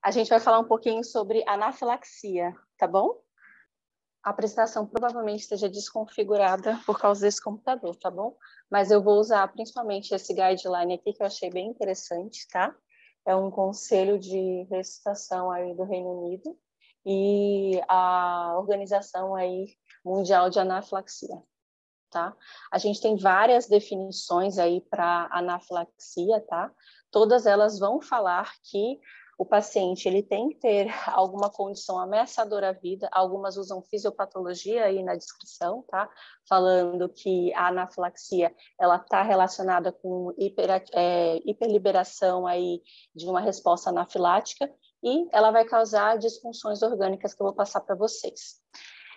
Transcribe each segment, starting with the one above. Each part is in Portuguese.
A gente vai falar um pouquinho sobre anafilaxia, tá bom? A apresentação provavelmente esteja desconfigurada por causa desse computador, tá bom? Mas eu vou usar principalmente esse guideline aqui, que eu achei bem interessante, tá? É um conselho de ressuscitação aí do Reino Unido e a Organização aí Mundial de Anafilaxia, tá? A gente tem várias definições aí para anafilaxia, tá? Todas elas vão falar que o paciente ele tem que ter alguma condição ameaçadora à vida, algumas usam fisiopatologia aí na descrição, tá? Falando que a anafilaxia, ela está relacionada com hiperliberação aí de uma resposta anafilática e ela vai causar disfunções orgânicas que eu vou passar para vocês.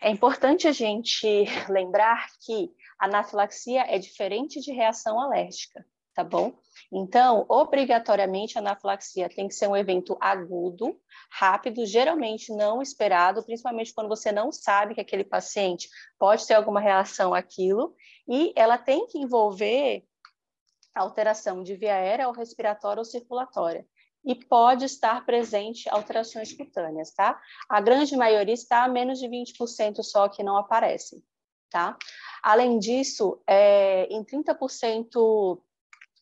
É importante a gente lembrar que a anafilaxia é diferente de reação alérgica, tá bom? Então, obrigatoriamente, a anafilaxia tem que ser um evento agudo, rápido, geralmente não esperado, principalmente quando você não sabe que aquele paciente pode ter alguma reação àquilo, e ela tem que envolver alteração de via aérea ou respiratória ou circulatória. E pode estar presente alterações cutâneas, tá? A grande maioria está a menos de 20% só que não aparecem, tá? Além disso, em 30%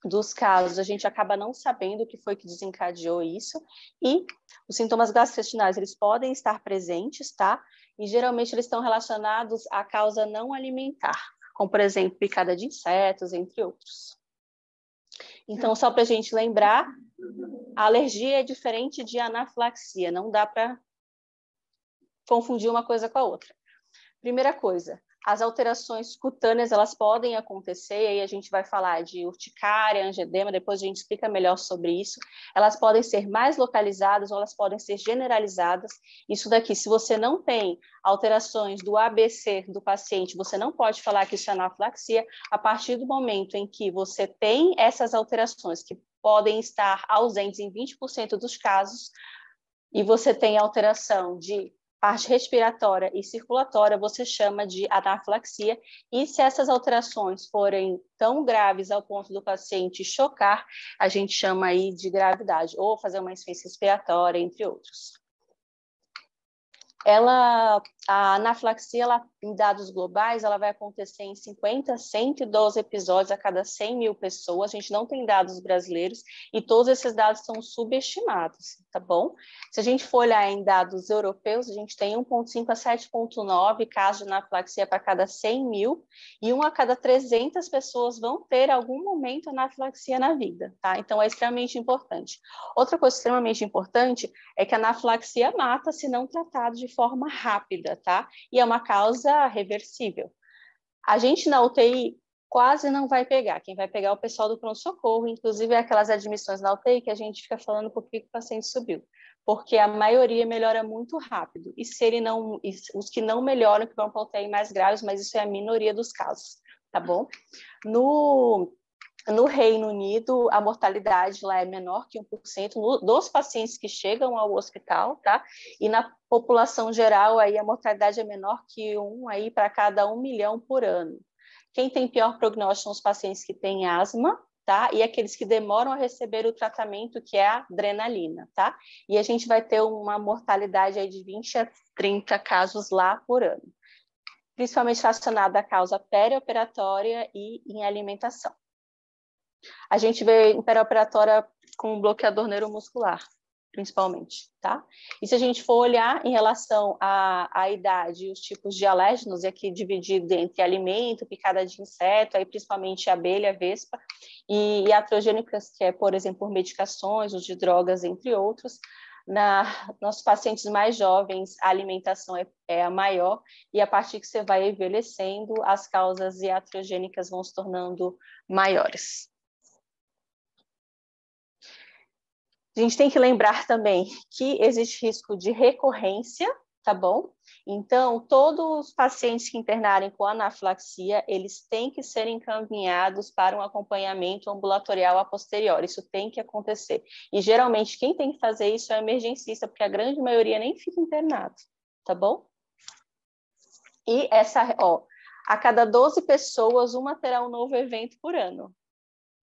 dos casos, a gente acaba não sabendo o que foi que desencadeou isso, e os sintomas gastrointestinais, eles podem estar presentes, tá? E geralmente eles estão relacionados à causa não alimentar, como, por exemplo, picada de insetos, entre outros. Então, só para a gente lembrar, a alergia é diferente de anafilaxia, não dá para confundir uma coisa com a outra. Primeira coisa, as alterações cutâneas, elas podem acontecer, e aí a gente vai falar de urticária, angedema, depois a gente explica melhor sobre isso. Elas podem ser mais localizadas ou elas podem ser generalizadas. Isso daqui, se você não tem alterações do ABC do paciente, você não pode falar que isso é anafilaxia. A partir do momento em que você tem essas alterações, que podem estar ausentes em 20% dos casos, e você tem alteração de parte respiratória e circulatória, você chama de anafilaxia, e se essas alterações forem tão graves ao ponto do paciente chocar, a gente chama aí de gravidade, ou fazer uma insuficiência respiratória, entre outros. A anafilaxia, em dados globais, ela vai acontecer em 50 a 112 episódios a cada 100 mil pessoas. A gente não tem dados brasileiros e todos esses dados são subestimados, tá bom? Se a gente for olhar em dados europeus, a gente tem 1,5 a 7,9 casos de anafilaxia para cada 100 mil e 1 a cada 300 pessoas vão ter algum momento anafilaxia na vida, tá? Então, é extremamente importante. Outra coisa extremamente importante é que a anafilaxia mata se não tratado de forma rápida, tá? E é uma causa reversível. A gente na UTI quase não vai pegar. Quem vai pegar é o pessoal do pronto-socorro, inclusive é aquelas admissões na UTI que a gente fica falando por que o paciente subiu. Porque a maioria melhora muito rápido. E se ele não, os que não melhoram, que vão para a UTI mais graves, mas isso é a minoria dos casos, tá bom? No Reino Unido, a mortalidade lá é menor que 1% dos pacientes que chegam ao hospital, tá? E na população geral, aí a mortalidade é menor que 1 aí para cada 1 milhão por ano. Quem tem pior prognóstico são os pacientes que têm asma, tá? E aqueles que demoram a receber o tratamento, que é a adrenalina, tá? E a gente vai ter uma mortalidade aí de 20 a 30 casos lá por ano, principalmente relacionada à causa perioperatória e em alimentação. A gente vê em perioperatória com bloqueador neuromuscular, principalmente, tá? E se a gente for olhar em relação à idade e os tipos de alérgenos, e aqui dividido entre alimento, picada de inseto, aí principalmente abelha, vespa, e iatrogênicas, que é, por exemplo, por medicações, uso de drogas, entre outros. Nos pacientes mais jovens, a alimentação é a maior, e a partir que você vai envelhecendo, as causas iatrogênicas vão se tornando maiores. A gente tem que lembrar também que existe risco de recorrência, tá bom? Então, todos os pacientes que internarem com anafilaxia, eles têm que ser encaminhados para um acompanhamento ambulatorial a posteriori. Isso tem que acontecer. E, geralmente, quem tem que fazer isso é o emergencista, porque a grande maioria nem fica internado, tá bom? E a cada 12 pessoas, uma terá um novo evento por ano,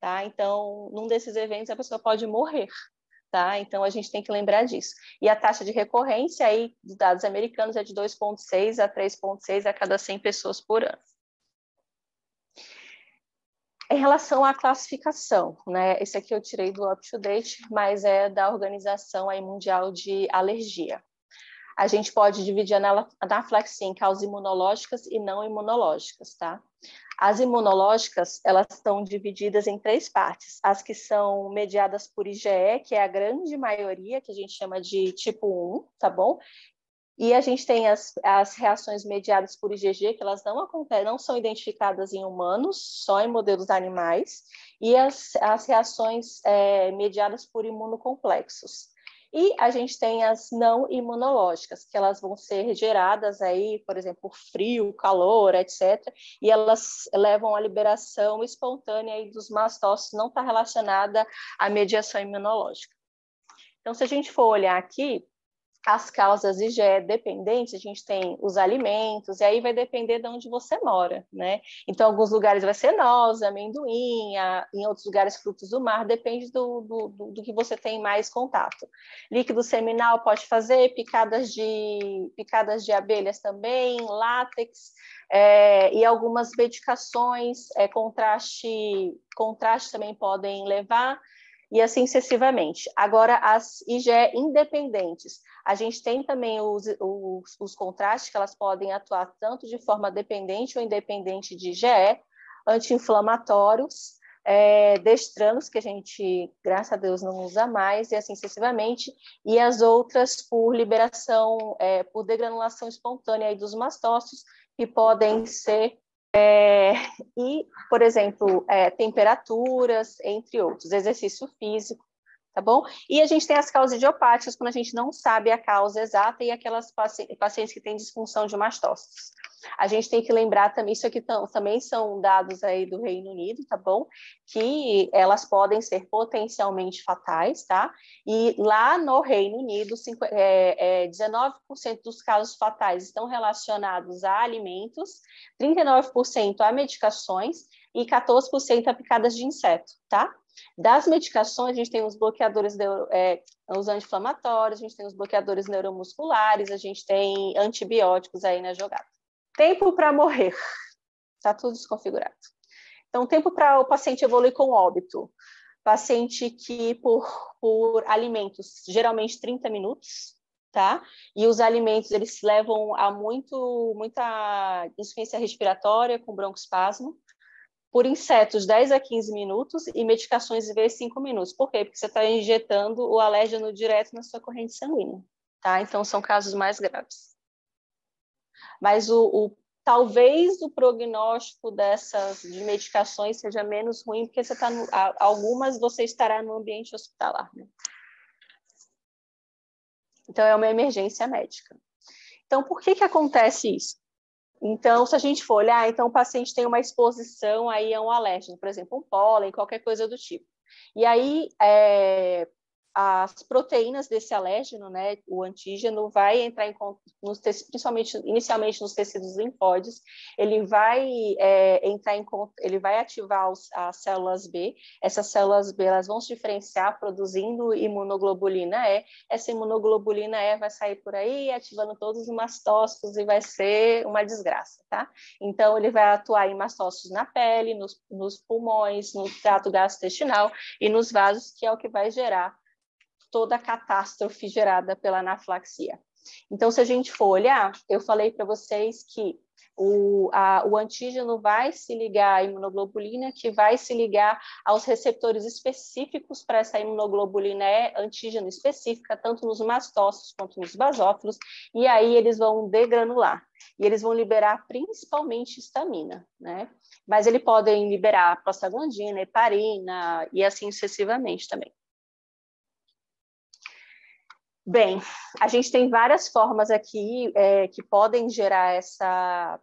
tá? Então, num desses eventos, a pessoa pode morrer. tá? Então, a gente tem que lembrar disso. E a taxa de recorrência aí dos dados americanos é de 2,6 a 3,6 a cada 100 pessoas por ano. Em relação à classificação, né? Esse aqui eu tirei do UpToDate, mas é da Organização aí Mundial de Alergia. A gente pode dividir a anafilaxia em causas imunológicas e não imunológicas, tá? As imunológicas, elas estão divididas em 3 partes. As que são mediadas por IgE, que é a grande maioria, que a gente chama de tipo 1, tá bom? E a gente tem as reações mediadas por IgG, que elas não acontecem, não são identificadas em humanos, só em modelos animais, e as reações mediadas por imunocomplexos. E a gente tem as não imunológicas, que elas vão ser geradas aí, por exemplo, por frio, calor, etc. E elas levam à liberação espontânea aí dos mastócitos, não está relacionada à mediação imunológica. Então, se a gente for olhar aqui, as causas IgE dependentes, a gente tem os alimentos, e aí vai depender de onde você mora, né? Então, em alguns lugares vai ser noz, amendoim, em outros lugares frutos do mar, depende do que você tem mais contato. Líquido seminal pode fazer, picadas de abelhas também, látex, e algumas medicações, contraste também podem levar, e assim sucessivamente. Agora, as IgE independentes, a gente tem também os contrastes, que elas podem atuar tanto de forma dependente ou independente de IgE, anti-inflamatórios, destranos, que a gente, graças a Deus, não usa mais, e assim sucessivamente, e as outras por liberação, por degranulação espontânea aí dos mastócitos, que podem ser e, por exemplo, temperaturas, entre outros, exercício físico, tá bom? E a gente tem as causas idiopáticas, quando a gente não sabe a causa exata, e aquelas pacientes que têm disfunção de mastócitos. A gente tem que lembrar também, isso aqui também são dados aí do Reino Unido, tá bom? Que elas podem ser potencialmente fatais, tá? E lá no Reino Unido, 19% dos casos fatais estão relacionados a alimentos, 39% a medicações e 14% a picadas de inseto, tá? Das medicações, a gente tem os bloqueadores, os anti-inflamatórios, a gente tem os bloqueadores neuromusculares, a gente tem antibióticos aí na jogada. Tempo para morrer, está tudo desconfigurado. Então, tempo para o paciente evoluir com óbito. Paciente que por alimentos, geralmente 30 minutos, tá? E os alimentos, eles levam a muita insuficiência respiratória com broncoespasmo. Por insetos, 10 a 15 minutos, e medicações IV 5 minutos. Por quê? Porque você está injetando o alérgeno direto na sua corrente sanguínea, tá? Então, são casos mais graves. Mas talvez o prognóstico de medicações seja menos ruim, porque algumas você estará no ambiente hospitalar, né? Então, é uma emergência médica. Então, por que acontece isso? Então, se a gente for olhar, então o paciente tem uma exposição aí a um alérgeno, por exemplo, um pólen, qualquer coisa do tipo. E aí, as proteínas desse alérgeno, né, o antígeno, vai entrar em contato, principalmente, inicialmente nos tecidos linfóides, ele vai ele vai ativar as células B, essas células B elas vão se diferenciar produzindo imunoglobulina E, essa imunoglobulina E vai sair por aí ativando todos os mastócitos e vai ser uma desgraça, tá? Então, ele vai atuar em mastócitos na pele, nos pulmões, no trato gastrointestinal e nos vasos, que é o que vai gerar toda a catástrofe gerada pela anafilaxia. Então, se a gente for olhar, eu falei para vocês que o antígeno vai se ligar à imunoglobulina, que vai se ligar aos receptores específicos para essa imunoglobulina antígeno específica, tanto nos mastócitos quanto nos basófilos, e aí eles vão degranular. E eles vão liberar principalmente histamina, né? Mas eles podem liberar prostaglandina, heparina e assim sucessivamente também. Bem, a gente tem várias formas aqui que podem gerar essa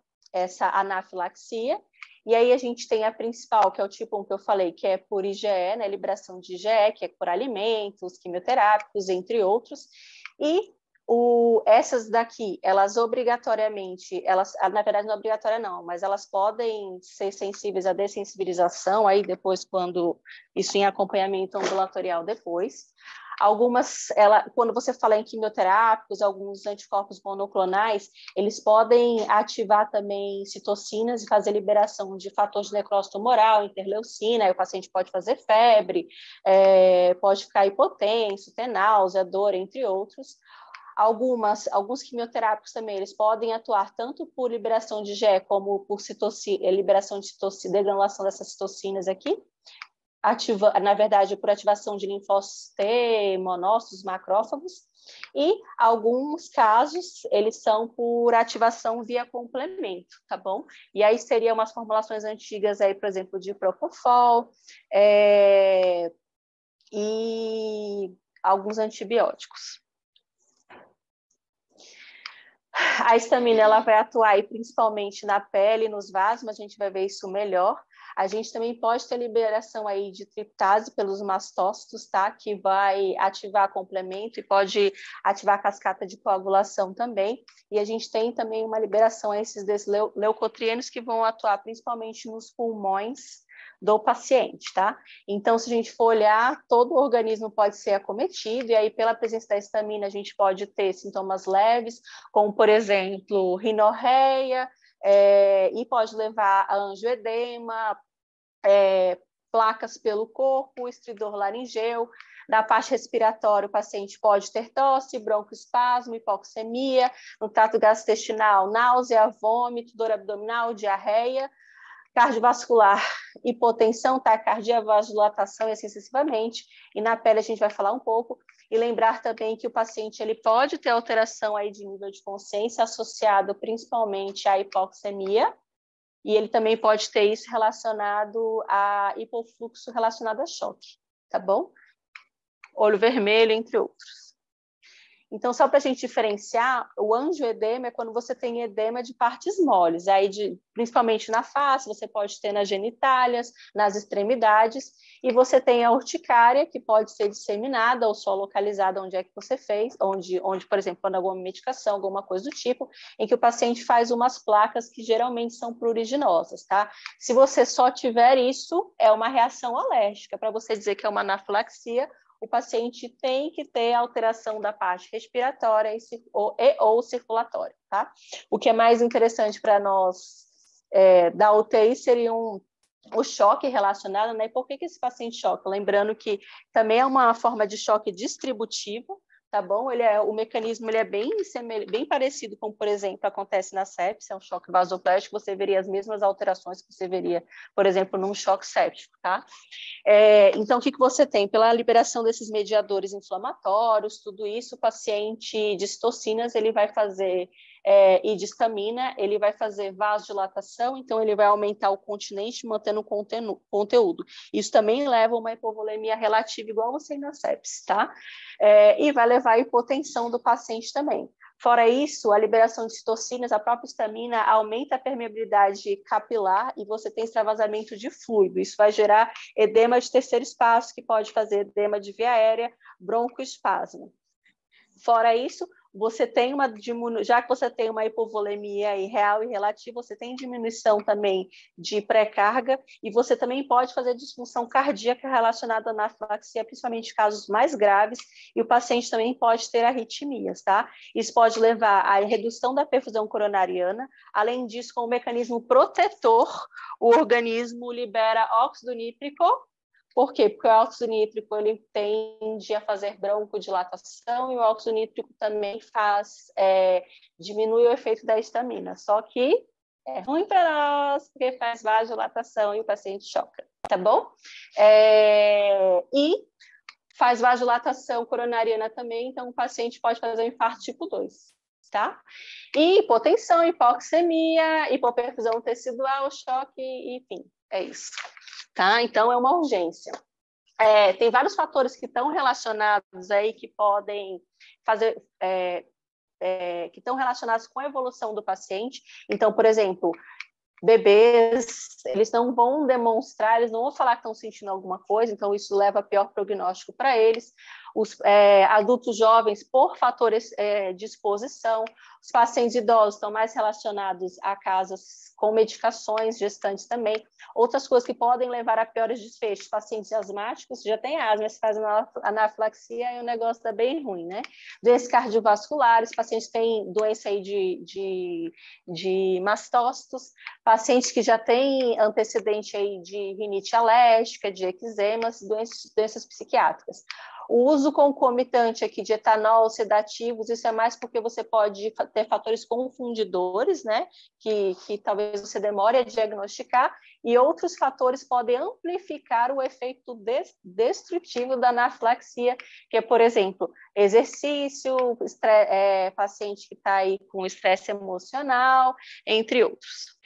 anafilaxia, e aí a gente tem a principal, que é o tipo 1 que eu falei, que é por IgE, né, liberação de IgE, que é por alimentos, quimioterápicos, entre outros, e essas daqui, elas obrigatoriamente, na verdade não é obrigatória não, mas elas podem ser sensíveis à dessensibilização, aí depois quando, isso em acompanhamento ambulatorial depois. Quando você fala em quimioterápicos, alguns anticorpos monoclonais, eles podem ativar também citocinas e fazer liberação de fatores de necrose tumoral, interleucina, aí o paciente pode fazer febre, pode ficar hipotenso, ter náusea, dor, entre outros. Alguns quimioterápicos também, eles podem atuar tanto por liberação de GE como por liberação de citocina, degranulação dessas citocinas aqui, na verdade, por ativação de linfócitos T, monócitos, macrófagos, e alguns casos, eles são por ativação via complemento, tá bom? E aí seriam umas formulações antigas aí, por exemplo, de Propofol, e alguns antibióticos. A histamina, ela vai atuar aí principalmente na pele, nos vasos, mas a gente vai ver isso melhor. A gente também pode ter liberação aí de triptase pelos mastócitos, tá? Que vai ativar complemento e pode ativar a cascata de coagulação também. E a gente tem também uma liberação a esses leucotrienos que vão atuar principalmente nos pulmões do paciente, tá? Então, se a gente for olhar, todo o organismo pode ser acometido, e aí, pela presença da histamina, a gente pode ter sintomas leves, como, por exemplo, rinorreia, e pode levar a angioedema, placas pelo corpo, estridor laringeu. Na parte respiratória, o paciente pode ter tosse, broncoespasmo, hipoxemia. No trato gastrointestinal, náusea, vômito, dor abdominal, diarreia. Cardiovascular, hipotensão, taquicardia, vasodilatação e assim sucessivamente. E na pele a gente vai falar um pouco. E lembrar também que o paciente ele pode ter alteração aí de nível de consciência associado principalmente à hipoxemia, e ele também pode ter isso relacionado a hipofluxo relacionado a choque, tá bom? Olho vermelho, entre outros. Então, só para a gente diferenciar, o angioedema é quando você tem edema de partes moles, aí principalmente na face, você pode ter nas genitálias, nas extremidades, e você tem a urticária, que pode ser disseminada ou só localizada onde é que você fez, onde por exemplo, quando alguma medicação, alguma coisa do tipo, em que o paciente faz umas placas que geralmente são pruriginosas, tá? Se você só tiver isso, é uma reação alérgica, para você dizer que é uma anafilaxia, o paciente tem que ter alteração da parte respiratória ou circulatória, tá? O que é mais interessante para nós da UTI seria o choque relacionado, né? Por que esse paciente choca? Lembrando que também é uma forma de choque distributivo, tá bom? O mecanismo ele é bem parecido com, por exemplo, acontece na sepse, é um choque vasoplégico, você veria as mesmas alterações que você veria, por exemplo, num choque séptico, tá? Então, o que você tem? Pela liberação desses mediadores inflamatórios, tudo isso, o paciente de citocinas, ele vai fazer, e de histamina, ele vai fazer vasodilatação, então ele vai aumentar o continente, mantendo o conteúdo. Isso também leva a uma hipovolemia relativa, igual você na sepse, tá? E vai levar a hipotensão do paciente também. Fora isso, a liberação de citocinas, a própria histamina aumenta a permeabilidade capilar e você tem extravasamento de fluido. Isso vai gerar edema de terceiro espaço, que pode fazer edema de via aérea, broncoespasmo. Fora isso, você tem já que você tem uma hipovolemia real e relativa, você tem diminuição também de pré-carga e você também pode fazer disfunção cardíaca relacionada à anafilaxia, principalmente em casos mais graves, e o paciente também pode ter arritmias, tá? Isso pode levar à redução da perfusão coronariana. Além disso, com o mecanismo protetor, o organismo libera óxido nítrico. Por quê? Porque o óxido nítrico ele tende a fazer broncodilatação e o óxido nítrico também diminui o efeito da histamina. Só que é ruim para nós, porque faz vasodilatação e o paciente choca, tá bom? E faz vasodilatação coronariana também, então o paciente pode fazer um infarto tipo 2, tá? E hipotensão, hipoxemia, hipoperfusão tecidual, choque, enfim, é isso. Tá? Então, é uma urgência. Tem vários fatores que estão relacionados aí, que podem fazer, que estão relacionados com a evolução do paciente. Então, por exemplo, bebês, eles não vão demonstrar, eles não vão falar que estão sentindo alguma coisa, então isso leva a pior prognóstico para eles. os adultos jovens por fatores de exposição, os pacientes idosos estão mais relacionados a casos com medicações, gestantes também. Outras coisas que podem levar a piores desfechos, pacientes asmáticos, já tem asma, se faz anafilaxia e o negócio está bem ruim, né? Doenças cardiovasculares, pacientes que têm doença aí de mastócitos, pacientes que já têm antecedente aí de rinite alérgica, de eczemas, doenças psiquiátricas. O uso concomitante aqui de etanol, sedativos, isso é mais porque você pode ter fatores confundidores, né? Que talvez você demore a diagnosticar, e outros fatores podem amplificar o efeito destrutivo da anafilaxia, que é, por exemplo, exercício, paciente que está aí com estresse emocional, entre outros.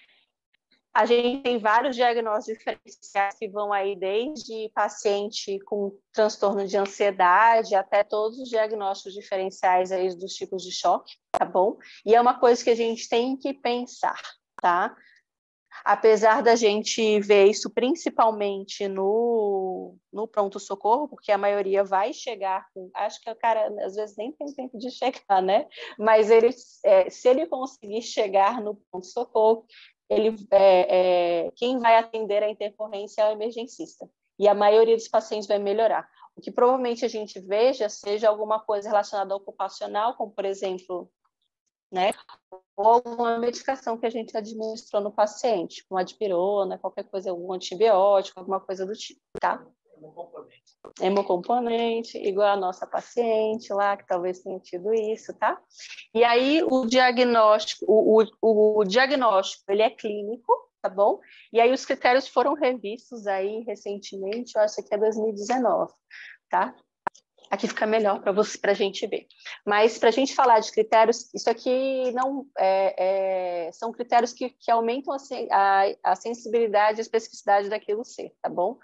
A gente tem vários diagnósticos diferenciais que vão aí desde paciente com transtorno de ansiedade até todos os diagnósticos diferenciais aí dos tipos de choque, tá bom? E é uma coisa que a gente tem que pensar, tá? Apesar da gente ver isso principalmente no pronto-socorro, porque a maioria vai chegar com... Acho que o cara, às vezes, nem tem tempo de chegar, né? Mas se ele conseguir chegar no pronto-socorro, quem vai atender a intercorrência é o emergencista. E a maioria dos pacientes vai melhorar. O que provavelmente a gente veja seja alguma coisa relacionada ao ocupacional, como, por exemplo, né? Ou alguma medicação que a gente administrou no paciente, como dipirona, qualquer coisa, algum antibiótico, alguma coisa do tipo, tá? Hemocomponente, igual a nossa paciente lá, que talvez tenha tido isso, tá? E aí, o diagnóstico, o diagnóstico, ele é clínico, tá bom? E aí, os critérios foram revistos aí recentemente, eu acho que é 2019, tá? Aqui fica melhor para a gente ver. Mas para a gente falar de critérios, isso aqui não são critérios que aumentam a sensibilidade e a especificidade daquilo ser, tá bom?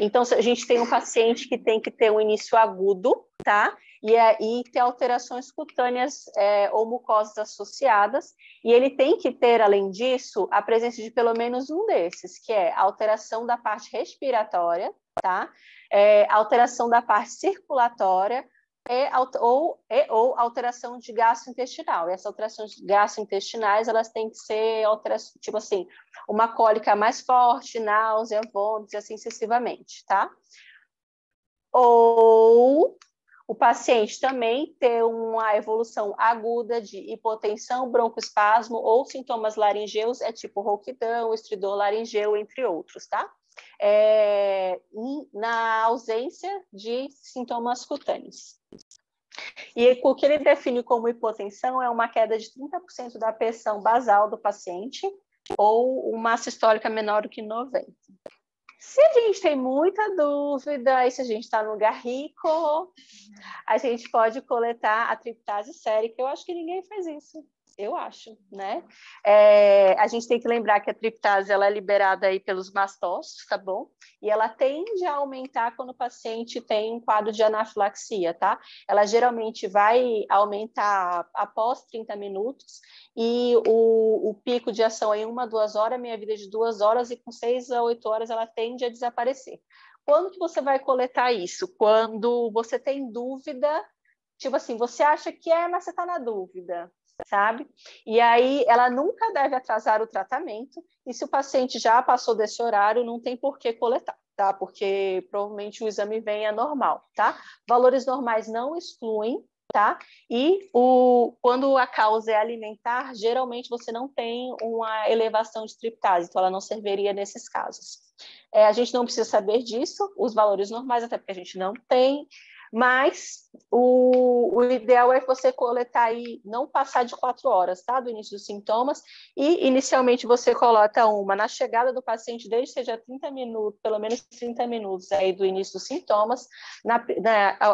Então, a gente tem um paciente que tem que ter um início agudo, tá? E ter alterações cutâneas ou mucosas associadas, e ele tem que ter, além disso, a presença de pelo menos um desses, que é a alteração da parte respiratória, tá? Alteração da parte circulatória ou alteração de gastrointestinal. E essas alterações gastrointestinais, elas têm que ser alterações, tipo assim, uma cólica mais forte, náusea, vômitos, e assim sucessivamente, tá? Ou o paciente também ter uma evolução aguda de hipotensão, broncoespasmo ou sintomas laringeus, tipo rouquidão, estridor laringeu, entre outros, tá? Na ausência de sintomas cutâneos. E o que ele define como hipotensão é uma queda de 30% da pressão basal do paciente ou uma sistólica menor do que 90. Se a gente tem muita dúvida, e se a gente está num lugar rico, a gente pode coletar a triptase sérica. Eu acho que ninguém faz isso. Eu acho, né? A gente tem que lembrar que a triptase ela é liberada aí pelos mastócitos, tá bom? E ela tende a aumentar quando o paciente tem um quadro de anafilaxia, tá? Ela geralmente vai aumentar após 30 minutos e o pico de ação em 1 a 2 horas, meia vida de 2 horas, e com 6 a 8 horas ela tende a desaparecer. Quando que você vai coletar isso? Quando você tem dúvida, tipo assim, você acha que mas você está na dúvida, sabe? E aí ela nunca deve atrasar o tratamento, e se o paciente já passou desse horário, não tem por que coletar, tá? Porque provavelmente o exame venha normal, tá? Valores normais não excluem, tá? E quando a causa é alimentar, geralmente você não tem uma elevação de triptase, então ela não serviria nesses casos. A gente não precisa saber disso, os valores normais, até porque a gente não tem, mas o ideal é você coletar aí, não passar de 4 horas, tá? Do início dos sintomas, e inicialmente você coleta uma na chegada do paciente, desde que seja 30 minutos, pelo menos 30 minutos aí do início dos sintomas,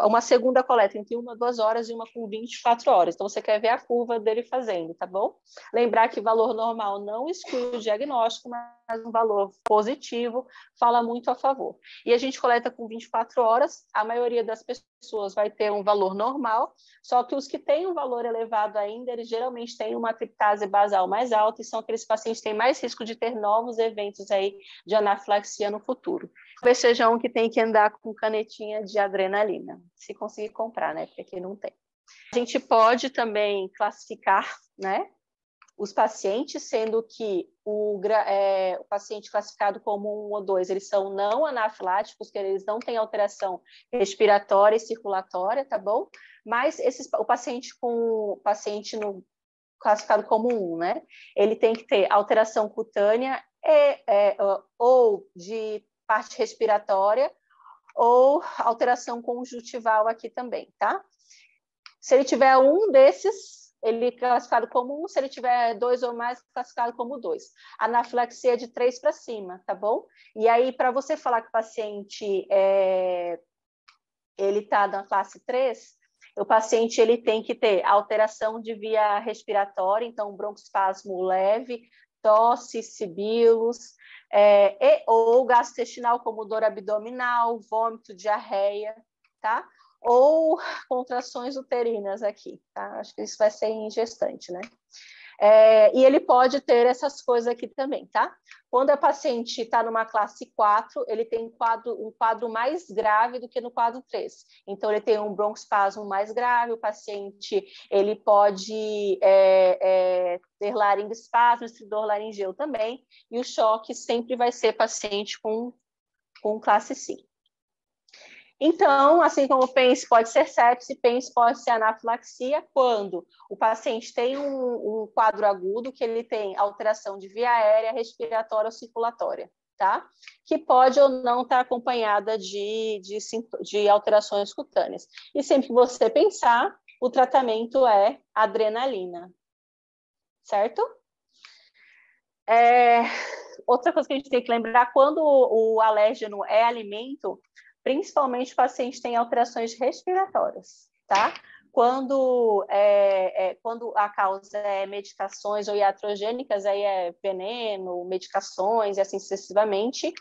uma segunda coleta entre 1 a 2 horas e uma com 24 horas. Então, você quer ver a curva dele fazendo, tá bom? Lembrar que valor normal não exclui o diagnóstico, mas um valor positivo fala muito a favor. E a gente coleta com 24 horas, a maioria das pessoas vai ter um valor normal, só que os que têm um valor elevado ainda, eles geralmente têm uma triptase basal mais alta, e são aqueles pacientes que têm mais risco de ter novos eventos aí de anafilaxia no futuro. talvez seja um que tem que andar com canetinha de adrenalina, se conseguir comprar, né? Porque aqui não tem. A gente pode também classificar, né, os pacientes, sendo que o paciente classificado como 1 ou 2, eles são não anafiláticos, que eles não têm alteração respiratória e circulatória, tá bom? Mas o paciente classificado como 1, né? Ele tem que ter alteração cutânea ou de parte respiratória ou alteração conjuntival aqui também, tá? Se ele tiver um desses, ele é classificado como 1, se ele tiver 2 ou mais, classificado como 2. Anafilaxia é de 3 para cima, tá bom? E aí, para você falar que o paciente ele está na classe 3, o paciente ele tem que ter alteração de via respiratória, então broncoespasmo leve, tosse, sibilos, ou gastrointestinal, como dor abdominal, vômito, diarreia, tá? Ou contrações uterinas aqui, tá? Acho que isso vai ser em gestante, né? E ele pode ter essas coisas aqui também, tá? Quando a paciente está numa classe 4, ele tem um quadro mais grave do que no quadro 3. Então, ele tem um broncoespasmo mais grave, o paciente ele pode ter laringoespasmo, estridor laringeu também, e o choque sempre vai ser paciente com classe 5. Então, assim como o PENS pode ser sepse, PENS pode ser anafilaxia, quando o paciente tem um quadro agudo, que ele tem alteração de via aérea, respiratória ou circulatória, tá? Que pode ou não estar acompanhada de alterações cutâneas. E sempre que você pensar, o tratamento é adrenalina, certo? Outra coisa que a gente tem que lembrar, quando o alérgeno é alimento, principalmente o paciente tem alterações respiratórias, tá? Quando a causa é medicações ou iatrogênicas, aí é veneno, medicações e assim sucessivamente,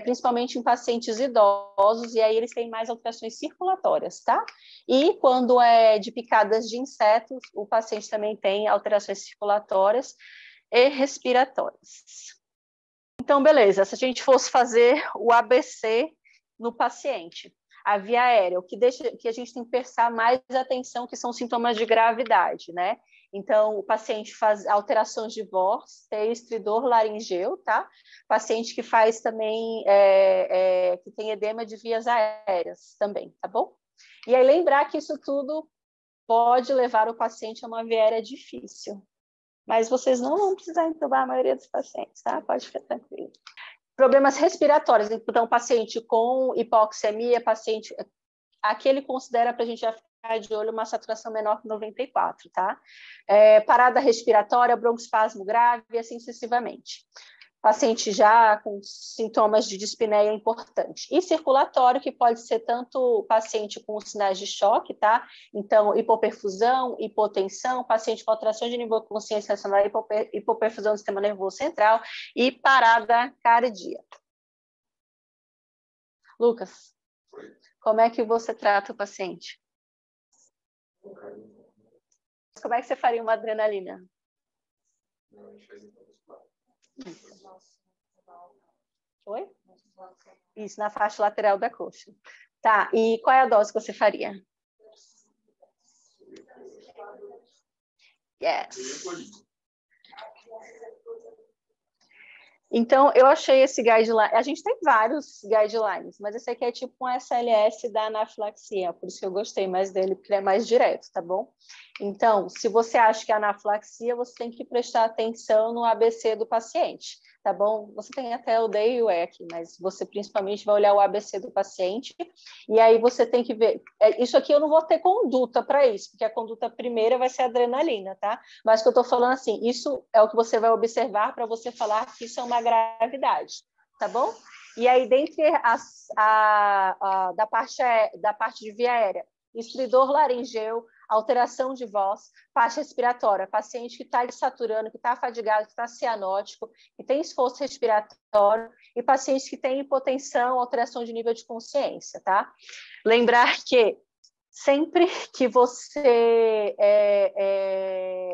principalmente em pacientes idosos, e aí eles têm mais alterações circulatórias, tá? E quando é de picadas de insetos, o paciente também tem alterações circulatórias e respiratórias. Então, beleza, se a gente fosse fazer o ABC no paciente, a via aérea, o que a gente tem que prestar mais atenção, que são sintomas de gravidade, né? Então, o paciente faz alterações de voz, tem estridor laringeu, tá? Paciente que faz também, que tem edema de vias aéreas também, tá bom? E aí lembrar que isso tudo pode levar o paciente a uma via aérea difícil. Mas vocês não vão precisar entubar a maioria dos pacientes, tá? Pode ficar tranquilo. Problemas respiratórios, então, paciente com hipoxemia, aqui ele considera para a gente já ficar de olho uma saturação menor que 94, tá? Parada respiratória, broncoespasmo grave e assim sucessivamente. Paciente já com sintomas de dispneia importante. E circulatório, que pode ser tanto paciente com sinais de choque, tá? Então, hipoperfusão, hipotensão, paciente com alteração de nível de consciência nacional, hipoperfusão do sistema nervoso central e parada cardíaca. Lucas, como é que você trata o paciente? Como é que você faria uma adrenalina? Oi? Isso, na faixa lateral da coxa. Tá, e qual é a dose que você faria? Yes. Então, eu achei esse guideline, a gente tem vários guidelines, mas esse aqui é tipo um SLS da anafilaxia, por isso que eu gostei mais dele, porque ele é mais direto, tá bom? Então, se você acha que é anafilaxia, você tem que prestar atenção no ABC do paciente, tá bom? Você tem até o D e o E aqui, mas você principalmente vai olhar o ABC do paciente, e aí você tem que ver, isso aqui eu não vou ter conduta para isso, porque a conduta primeira vai ser adrenalina, tá? Mas o que eu tô falando assim, isso é o que você vai observar para você falar que isso é uma gravidade, tá bom? E aí, dentre da parte de via aérea, estridor laringeu, alteração de voz, parte respiratória, paciente que está desaturando, que está fadigado, que está cianótico, que tem esforço respiratório, e pacientes que têm hipotensão, alteração de nível de consciência, tá? Lembrar que sempre que você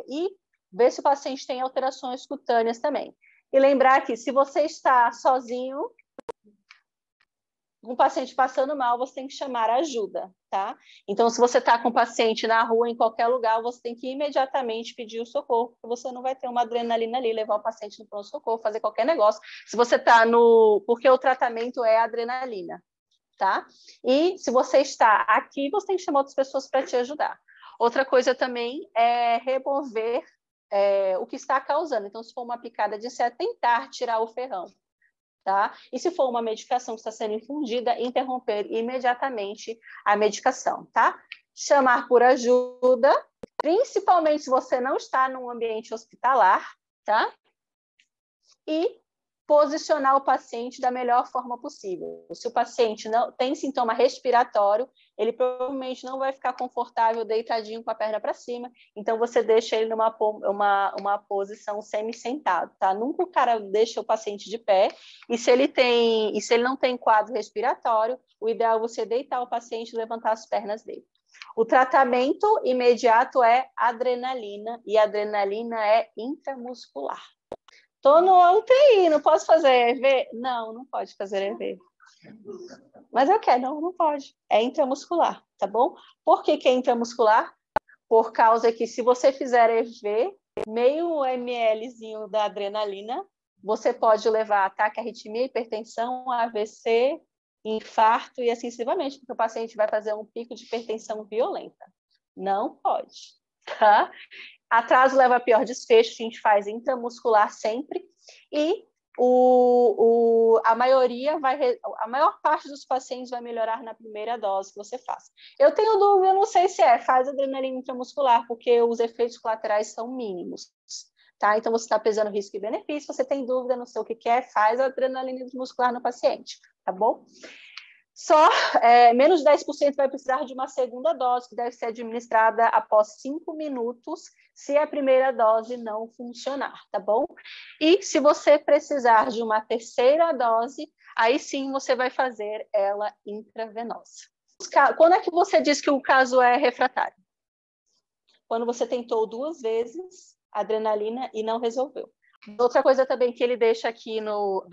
e ver se o paciente tem alterações cutâneas também. E lembrar que se você está sozinho, um paciente passando mal, você tem que chamar ajuda, tá? Então, se você está com um paciente na rua, em qualquer lugar, você tem que imediatamente pedir o socorro, porque você não vai ter uma adrenalina ali, levar o paciente no pronto-socorro, fazer qualquer negócio. Se você está no... Porque o tratamento é adrenalina, tá? E se você está aqui, você tem que chamar outras pessoas para te ajudar. Outra coisa também é remover o que está causando. Então, se for uma picada de inseto, tentar tirar o ferrão. Tá? E se for uma medicação que está sendo infundida, interromper imediatamente a medicação, tá? Chamar por ajuda, principalmente se você não está num ambiente hospitalar, tá? E posicionar o paciente da melhor forma possível. Se o paciente não tem sintoma respiratório, ele provavelmente não vai ficar confortável deitadinho com a perna para cima, então você deixa ele numa uma posição semi-sentado, tá? Nunca o cara deixa o paciente de pé, e se ele não tem quadro respiratório, o ideal é você deitar o paciente e levantar as pernas dele. O tratamento imediato é adrenalina, e a adrenalina é intramuscular. Estou no UTI, não posso fazer EV? Não, não pode fazer EV. Mas eu quero, não pode. É intramuscular, tá bom? Por que é intramuscular? Por causa que se você fizer EV, meio mlzinho da adrenalina, você pode levar ataque, arritmia, hipertensão, AVC, infarto e assim sucessivamente, porque o paciente vai fazer um pico de hipertensão violenta. Não pode, tá? Atraso leva a pior desfecho, a gente faz intramuscular sempre, e a maior parte dos pacientes vai melhorar na primeira dose que você faz. Eu tenho dúvida, eu não sei se faz adrenalina intramuscular, porque os efeitos colaterais são mínimos, tá? Então, você está pesando risco e benefício, você tem dúvida, não sei o que faz adrenalina intramuscular no paciente, tá bom? Só menos de 10% vai precisar de uma segunda dose, que deve ser administrada após 5 minutos, se a primeira dose não funcionar, tá bom? E se você precisar de uma terceira dose, aí sim você vai fazer ela intravenosa. Quando é que você diz que o caso é refratário? Quando você tentou 2 vezes adrenalina e não resolveu. Outra coisa também que ele deixa aqui no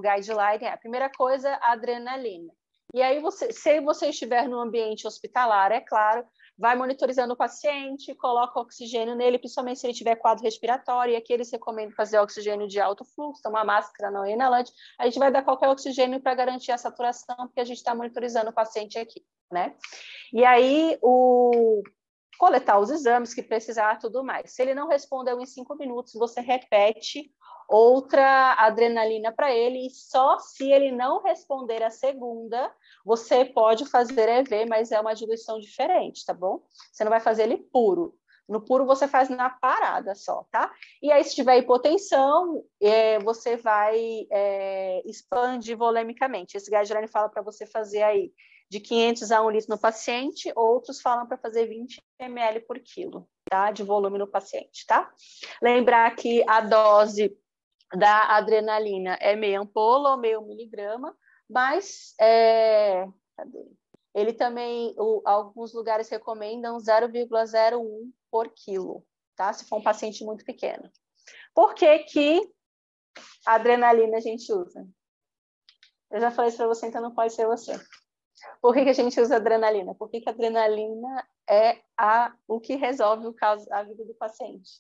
guideline a primeira coisa, a adrenalina. E aí, se você estiver no ambiente hospitalar, é claro, vai monitorizando o paciente, coloca oxigênio nele, principalmente se ele tiver quadro respiratório, e aqui eles recomendam fazer oxigênio de alto fluxo, uma máscara não inalante, a gente vai dar qualquer oxigênio para garantir a saturação, porque a gente está monitorizando o paciente aqui, né? E aí, coletar os exames que precisar, tudo mais. Se ele não respondeu em 5 minutos, você repete outra adrenalina para ele, e só se ele não responder a segunda, você pode fazer EV, mas é uma diluição diferente, tá bom? Você não vai fazer ele puro. No puro você faz na parada só, tá? E aí, se tiver hipotensão, você vai expandir volemicamente. Esse guideline fala para você fazer aí de 500 a 1 litro no paciente, outros falam para fazer 20 ml por quilo, tá? De volume no paciente, tá? Lembrar que a dose da adrenalina é meia ampola ou meio miligrama, mas ele também, alguns lugares recomendam 0,01 por quilo, tá? Se for um paciente muito pequeno. Por que a adrenalina a gente usa? Eu já falei isso para você, então não pode ser você. Por que a gente usa adrenalina? Por que a adrenalina é o que resolve a vida do paciente?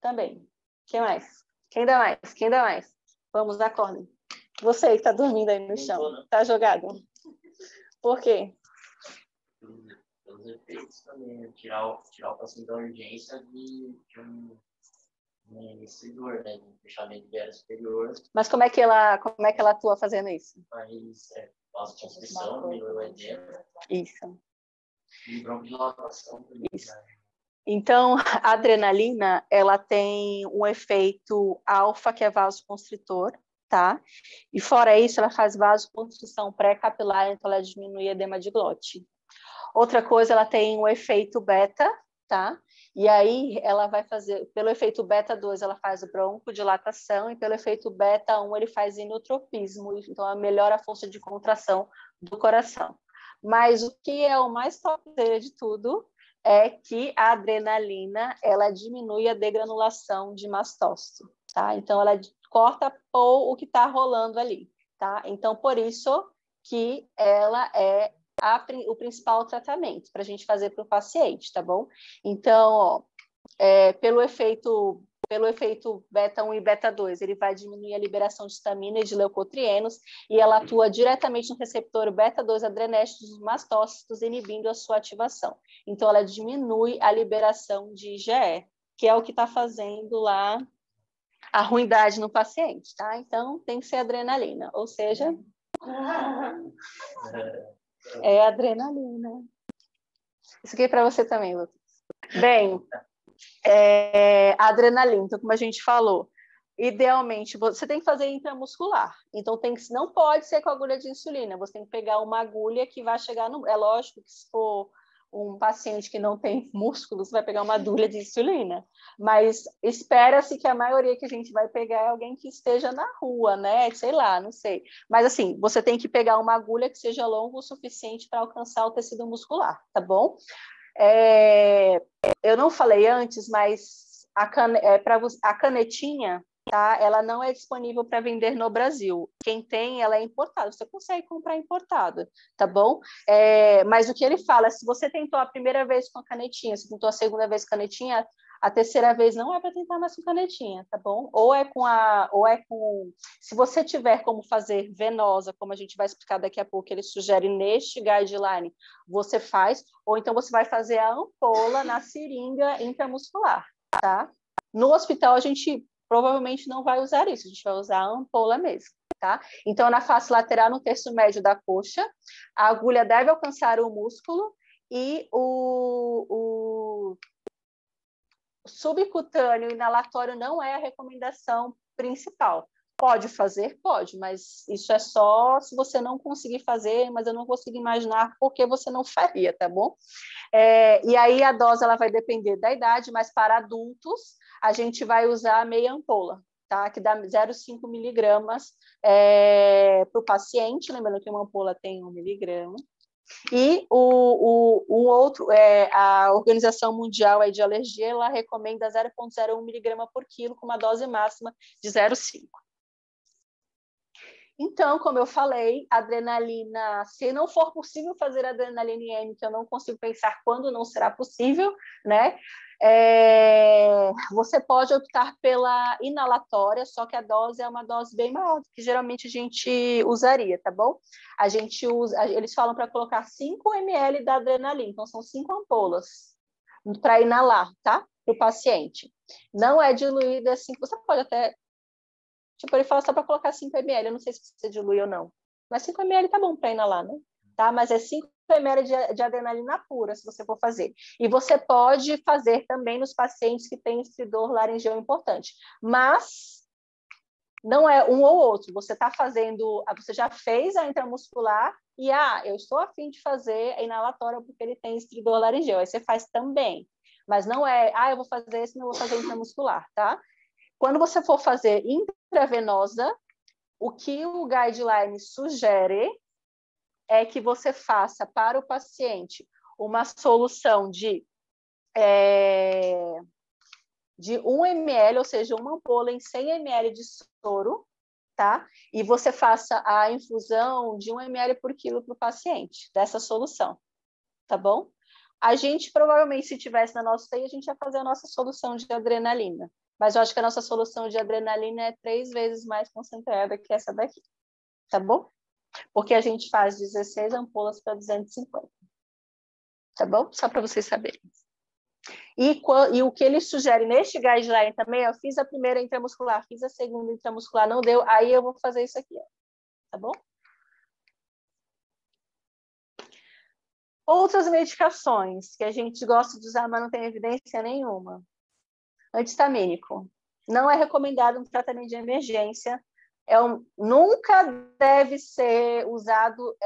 Também. Quem mais? Quem dá mais? Quem dá mais? Vamos, acordem. Você que está dormindo aí no chão. Está jogado. Por quê? Pelos efeitos também. Tirar o paciente da urgência de um iniciador, né? De fechamento de área superior. Mas como é que ela atua fazendo isso? Mas faz transmissão, diminui o edema. Isso. E bronquodilatação também. Isso. Então, a adrenalina, ela tem um efeito alfa, que é vasoconstritor, tá? E fora isso, ela faz vasoconstrição pré-capilar, então ela diminui edema de glote. Outra coisa, ela tem um efeito beta, tá? E aí ela vai fazer, pelo efeito beta 2, ela faz broncodilatação, e pelo efeito beta 1, ele faz inotropismo, então ela melhora a força de contração do coração. Mas o que é o mais top de tudo é que a adrenalina, ela diminui a degranulação de mastócito, tá? Então, ela corta o que está rolando ali, tá? Então, por isso que ela é o principal tratamento para a gente fazer para o paciente, tá bom? Então, ó, pelo efeito beta 1 e beta 2, ele vai diminuir a liberação de histamina e de leucotrienos, e ela atua diretamente no receptor beta 2 adrenérgico dos mastócitos, inibindo a sua ativação. Então, ela diminui a liberação de IgE, que é o que está fazendo lá a ruindade no paciente, tá? Então, tem que ser adrenalina, ou seja, é adrenalina. Isso aqui é para você também, Lucas. Bem, a adrenalina, então, como a gente falou, idealmente, você tem que fazer intramuscular. Então, não pode ser com agulha de insulina. Você tem que pegar uma agulha que vai chegar no... É lógico que se for um paciente que não tem músculos, vai pegar uma agulha de insulina. Mas espera-se que a maioria que a gente vai pegar é alguém que esteja na rua, né? Sei lá, não sei. Mas, assim, você tem que pegar uma agulha que seja longa o suficiente para alcançar o tecido muscular, tá bom? Eu não falei antes, mas a canetinha, tá? Ela não é disponível para vender no Brasil. Quem tem, ela é importada. Você consegue comprar importada, tá bom? Mas o que ele fala, se você tentou a primeira vez com a canetinha, se tentou a segunda vez com a canetinha, a terceira vez não é para tentar mais com canetinha, tá bom? Se você tiver como fazer venosa, como a gente vai explicar daqui a pouco, ele sugere neste guideline, você faz, ou então você vai fazer a ampola na seringa intramuscular, tá? No hospital, a gente provavelmente não vai usar isso, a gente vai usar a ampola mesmo, tá? Então, na face lateral, no terço médio da coxa, a agulha deve alcançar o músculo e o subcutâneo inalatório não é a recomendação principal. Pode fazer? Pode, mas isso é só se você não conseguir fazer, mas eu não consigo imaginar por que você não faria, tá bom? E aí a dose ela vai depender da idade, mas para adultos a gente vai usar meia ampola, tá? Que dá 0,5 miligramas para o paciente, lembrando que uma ampola tem 1 miligrama. E a Organização Mundial de Alergia, ela recomenda 0,01 miligrama por quilo, com uma dose máxima de 0,5. Então, como eu falei, adrenalina, se não for possível fazer adrenalina IM, que eu não consigo pensar quando não será possível, né? Você pode optar pela inalatória, só que a dose é uma dose bem maior do que geralmente a gente usaria, tá bom? A gente usa, eles falam para colocar 5 ml da adrenalina, então são 5 ampolas para inalar, tá? Para o paciente. Não é diluída assim, você pode até, tipo, ele fala só para colocar 5 ml, eu não sei se você dilui ou não, mas 5 ml tá bom para inalar, né? Tá? Mas é 5 ml de adrenalina pura, se você for fazer. E você pode fazer também nos pacientes que têm estridor laringeu importante. Mas não é um ou outro. Você está fazendo, você já fez a intramuscular e, eu estou a fim de fazer a inalatória porque ele tem estridor laringeu. Aí você faz também. Mas não é, eu vou fazer esse, não vou fazer intramuscular, tá? Quando você for fazer intravenosa, o que o guideline sugere é que você faça para o paciente uma solução de 1 ml, ou seja, uma ampola em 100 ml de soro, tá? E você faça a infusão de 1 ml por quilo para o paciente, dessa solução, tá bom? A gente, provavelmente, se tivesse na nossa UTI, a gente ia fazer a nossa solução de adrenalina. Mas eu acho que a nossa solução de adrenalina é 3 vezes mais concentrada que essa daqui, tá bom? Porque a gente faz 16 ampolas para 250. Tá bom? Só para vocês saberem. E o que ele sugere neste guideline também, eu fiz a primeira intramuscular, fiz a segunda intramuscular, não deu, aí eu vou fazer isso aqui, ó. Tá bom? Outras medicações que a gente gosta de usar, mas não tem evidência nenhuma. Antihistamínico. Não é recomendado um tratamento de emergência. Nunca deve ser usado,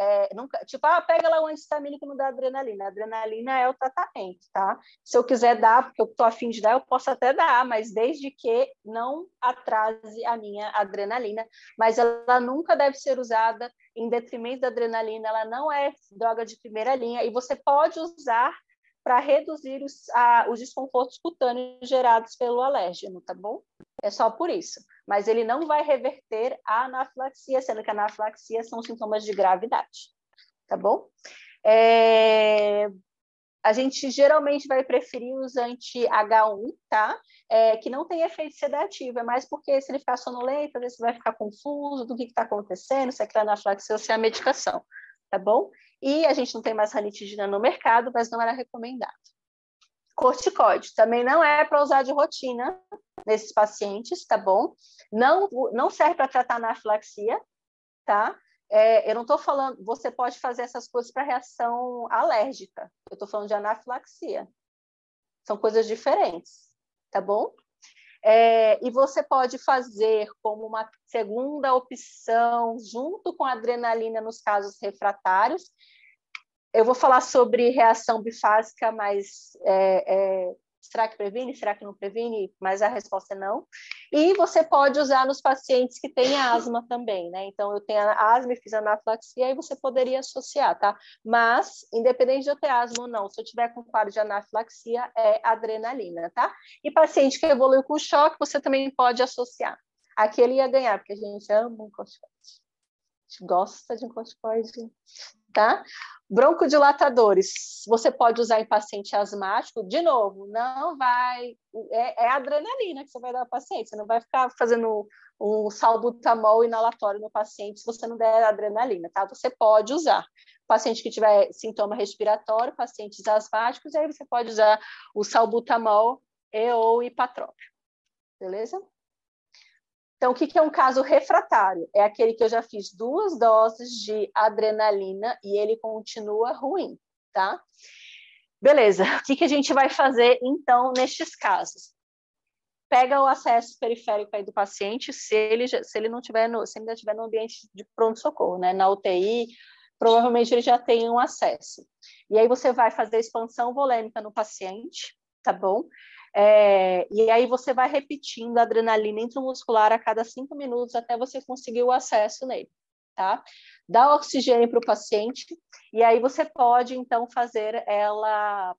tipo, pega lá o antihistamínico e não dá adrenalina. A adrenalina é o tratamento, tá? Se eu quiser dar, porque eu estou a fim de dar, eu posso até dar, mas desde que não atrase a minha adrenalina. Mas ela nunca deve ser usada em detrimento da adrenalina, ela não é droga de primeira linha, e você pode usar para reduzir os desconfortos cutâneos gerados pelo alérgeno, tá bom? É só por isso. Mas ele não vai reverter a anafilaxia, sendo que a anafilaxia são sintomas de gravidade. Tá bom? A gente geralmente vai preferir os anti-H1, tá? Que não tem efeito sedativo, é mais porque se ele ficar sonolento, às vezes você vai ficar confuso do que está acontecendo, se é anafilaxia ou se é a medicação, tá bom? E a gente não tem mais ranitidina no mercado, mas não era recomendado. Corticoide também não é para usar de rotina nesses pacientes, tá bom? Não serve para tratar anafilaxia, tá? Eu não estou falando, você pode fazer essas coisas para reação alérgica. Eu estou falando de anafilaxia. São coisas diferentes, tá bom? E você pode fazer como uma segunda opção, junto com a adrenalina nos casos refratários. Eu vou falar sobre reação bifásica, mas será que previne? Será que não previne? Mas a resposta é não. E você pode usar nos pacientes que têm asma também, né? Então, eu tenho asma e fiz anafilaxia, aí você poderia associar, tá? Mas, independente de eu ter asma ou não, se eu tiver com quadro de anafilaxia, é adrenalina, tá? E paciente que evoluiu com choque, você também pode associar. Aqui ele ia ganhar, porque a gente ama um corticoide. A gente gosta de um corticoide, tá? Broncodilatadores, você pode usar em paciente asmático, de novo, não vai, é adrenalina que você vai dar ao paciente, você não vai ficar fazendo um salbutamol inalatório no paciente se você não der adrenalina, tá? Você pode usar. Paciente que tiver sintoma respiratório, pacientes asmáticos, aí você pode usar o salbutamol ou ipatrópio, beleza? Então, o que é um caso refratário? É aquele que eu já fiz 2 doses de adrenalina e ele continua ruim, tá? Beleza, o que a gente vai fazer, então, nestes casos? Pega o acesso periférico aí do paciente, se ele ainda estiver no ambiente de pronto-socorro, né? Na UTI, provavelmente ele já tem um acesso. E aí você vai fazer expansão volêmica no paciente, tá bom? E aí você vai repetindo a adrenalina intramuscular a cada 5 minutos até você conseguir o acesso nele, tá? Dá oxigênio para o paciente e aí você pode, então, fazer ela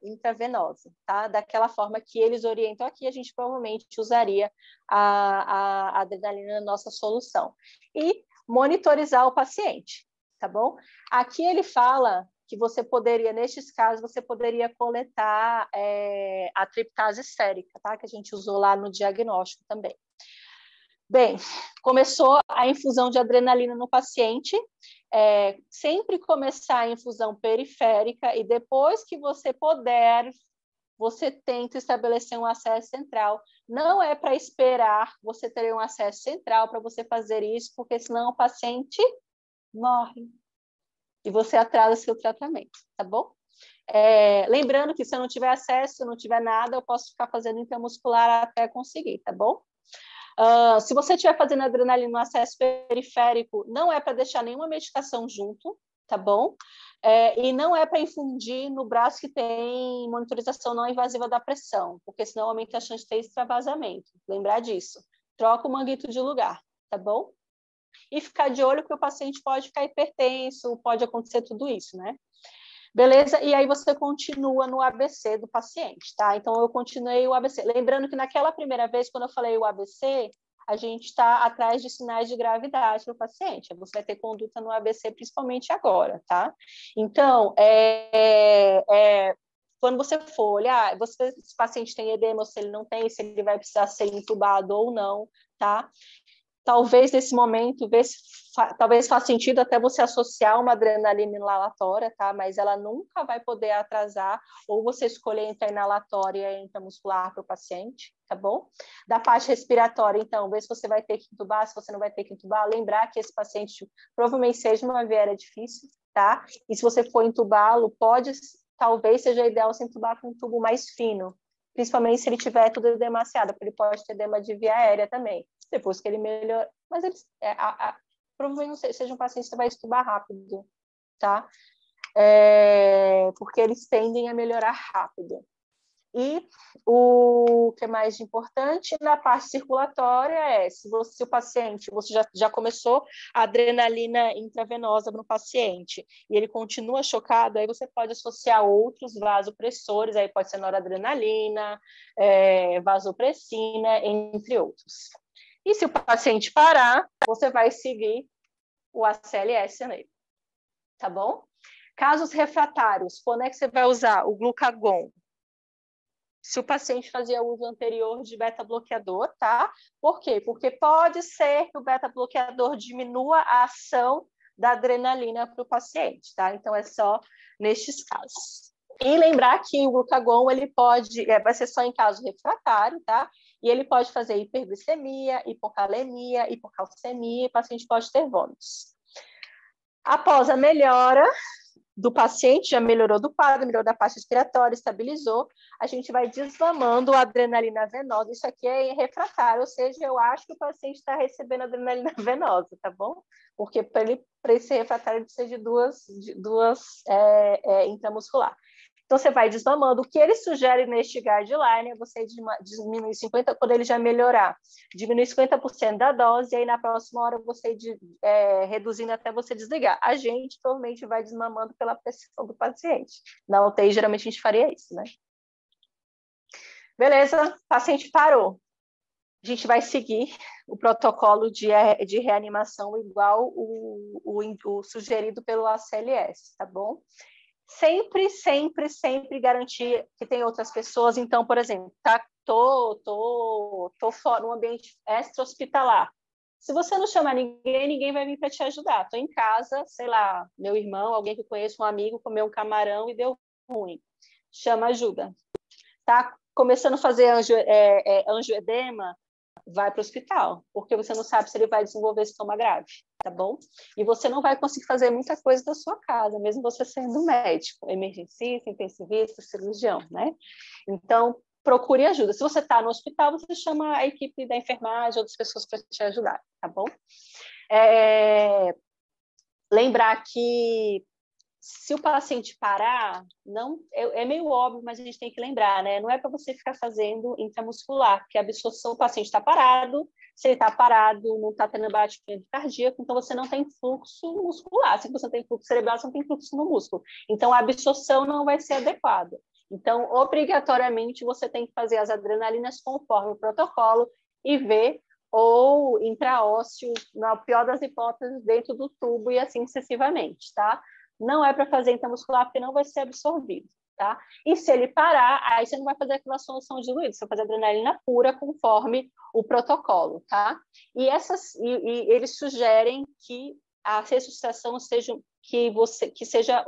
intravenosa, tá? Daquela forma que eles orientam aqui, a gente provavelmente usaria a adrenalina na nossa solução. E monitorizar o paciente, tá bom? Aqui ele fala que você poderia, nestes casos, você poderia coletar a triptase sérica, tá? Que a gente usou lá no diagnóstico também. Bem, começou a infusão de adrenalina no paciente, sempre começar a infusão periférica e depois que você puder, você tenta estabelecer um acesso central. Não é para esperar você ter um acesso central para você fazer isso, porque senão o paciente morre e você atrasa seu tratamento, tá bom? Lembrando que se eu não tiver acesso, se eu não tiver nada, eu posso ficar fazendo intramuscular até conseguir, tá bom? Se você estiver fazendo adrenalina no acesso periférico, não é para deixar nenhuma medicação junto, tá bom? E não é para infundir no braço que tem monitorização não invasiva da pressão, porque senão aumenta a chance de ter extravasamento. Lembrar disso. Troca o manguito de lugar, tá bom? E ficar de olho que o paciente pode ficar hipertenso, pode acontecer tudo isso, né? Beleza? E aí você continua no ABC do paciente, tá? Então, eu continuei o ABC. Lembrando que naquela primeira vez, quando eu falei o ABC, a gente está atrás de sinais de gravidade no paciente. Você vai ter conduta no ABC, principalmente agora, tá? Então, quando você for olhar, esse paciente tem edema ou se ele não tem, se ele vai precisar ser entubado ou não, tá? Talvez nesse momento, talvez faça sentido até você associar uma adrenalina inalatória, tá? Mas ela nunca vai poder atrasar, ou você escolher entre a inalatória e a intramuscular para o paciente, tá bom? Da parte respiratória, então, ver se você vai ter que entubar, se você não vai ter que entubar. Lembrar que esse paciente provavelmente seja uma viéria difícil, tá? E se você for entubá-lo, talvez seja ideal você entubar com um tubo mais fino, principalmente se ele tiver tudo edemaciado, porque ele pode ter edema de via aérea também. Depois que ele melhora, mas provavelmente seja um paciente que você vai estubar rápido, tá? Porque eles tendem a melhorar rápido. E o que é mais importante na parte circulatória é, se o paciente, você já começou a adrenalina intravenosa no paciente e ele continua chocado, aí você pode associar outros vasopressores, aí pode ser noradrenalina, vasopressina, entre outros. E se o paciente parar, você vai seguir o ACLS nele, tá bom? Casos refratários, quando é que você vai usar o glucagon? Se o paciente fazia uso anterior de beta-bloqueador, tá? Por quê? Porque pode ser que o beta-bloqueador diminua a ação da adrenalina para o paciente, tá? Então, é só nestes casos. E lembrar que o glucagon, ele vai ser só em caso refratário, tá? E ele pode fazer hiperglicemia, hipocalemia, hipocalcemia, e o paciente pode ter vômitos. Após a melhora do paciente, já melhorou do quadro, melhorou da parte respiratória, estabilizou, a gente vai desmamando a adrenalina venosa. Isso aqui é refratário, ou seja, eu acho que o paciente está recebendo adrenalina venosa, tá bom? Porque para esse refratário, ele precisa de duas intramuscular. Então, você vai desmamando. O que ele sugere neste guideline é você diminuir 50%, quando ele já melhorar, diminuir 50% da dose, e aí na próxima hora você reduzindo até você desligar. A gente, provavelmente, vai desmamando pela pressão do paciente. Na UTI, geralmente, a gente faria isso, né? Beleza, paciente parou. A gente vai seguir o protocolo de reanimação igual o sugerido pelo ACLS, tá bom? Sempre, sempre, sempre garantir que tem outras pessoas. Então, por exemplo, tô fora, num ambiente extra-hospitalar. Se você não chamar ninguém, ninguém vai vir para te ajudar. Estou em casa, sei lá, meu irmão, alguém que eu conheço, um amigo, comeu um camarão e deu ruim. Chama ajuda. Tá começando a fazer angioedema, vai para o hospital, porque você não sabe se ele vai desenvolver sintoma grave, tá bom? E você não vai conseguir fazer muita coisa da sua casa, mesmo você sendo médico, emergencista, intensivista, cirurgião, né? Então, procure ajuda. Se você está no hospital, você chama a equipe da enfermagem, outras pessoas para te ajudar, tá bom? Lembrar que se o paciente parar, é meio óbvio, mas a gente tem que lembrar, né? Não é para você ficar fazendo intramuscular, porque a absorção, o paciente está parado, se ele está parado, não está tendo batimento cardíaco, então você não tem fluxo muscular. Se você não tem fluxo cerebral, você não tem fluxo no músculo. Então, a absorção não vai ser adequada. Então, obrigatoriamente, você tem que fazer as adrenalinas conforme o protocolo e ver ou intraósseo, na pior das hipóteses, dentro do tubo e assim sucessivamente, tá? Não é para fazer intramuscular, porque não vai ser absorvido, tá? E se ele parar, aí você não vai fazer aquela solução diluída, você vai fazer adrenalina pura conforme o protocolo, tá? E eles sugerem que a ressuscitação seja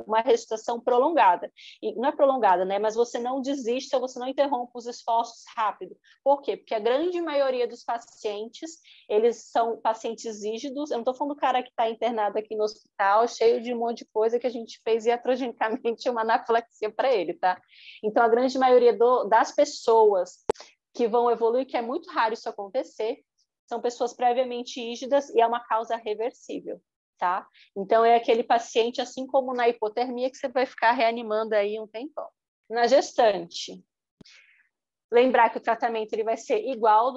uma ressuscitação prolongada. E não é prolongada, né? Mas você não desista, você não interrompa os esforços rápido. Por quê? Porque a grande maioria dos pacientes, eles são pacientes rígidos. Eu não estou falando do cara que está internado aqui no hospital, cheio de um monte de coisa que a gente fez iatrogenicamente uma anafilaxia para ele, tá? Então, a grande maioria das pessoas que vão evoluir, que é muito raro isso acontecer, são pessoas previamente rígidas e é uma causa reversível. Tá? Então, é aquele paciente, assim como na hipotermia, que você vai ficar reanimando aí um tempão. Na gestante, lembrar que o tratamento ele vai ser igual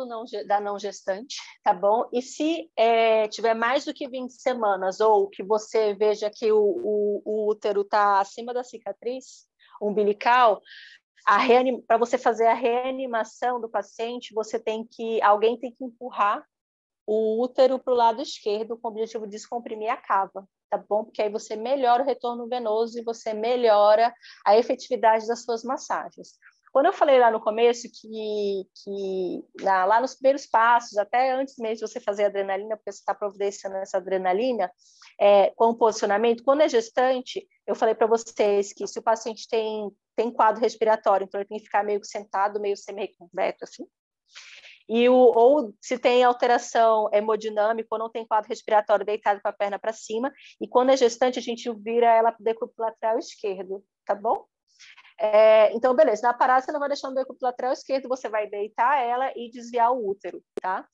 da não gestante, tá bom? E se tiver mais do que 20 semanas ou que você veja que o útero está acima da cicatriz umbilical, para você fazer a reanimação do paciente, alguém tem que empurrar o útero para o lado esquerdo com o objetivo de descomprimir a cava, tá bom? Porque aí você melhora o retorno venoso e você melhora a efetividade das suas massagens. Quando eu falei lá no começo lá nos primeiros passos, até antes mesmo de você fazer a adrenalina, porque você está providenciando essa adrenalina, com o posicionamento, quando é gestante, eu falei para vocês que se o paciente tem quadro respiratório, então ele tem que ficar meio sentado, meio semi-reconvexo, assim, ou se tem alteração hemodinâmica ou não tem quadro respiratório deitado com a perna para cima, e quando é gestante a gente vira ela para o decúbito lateral esquerdo, tá bom? Então, beleza, na parada você não vai deixar no decúbito lateral esquerdo, você vai deitar ela e desviar o útero, tá?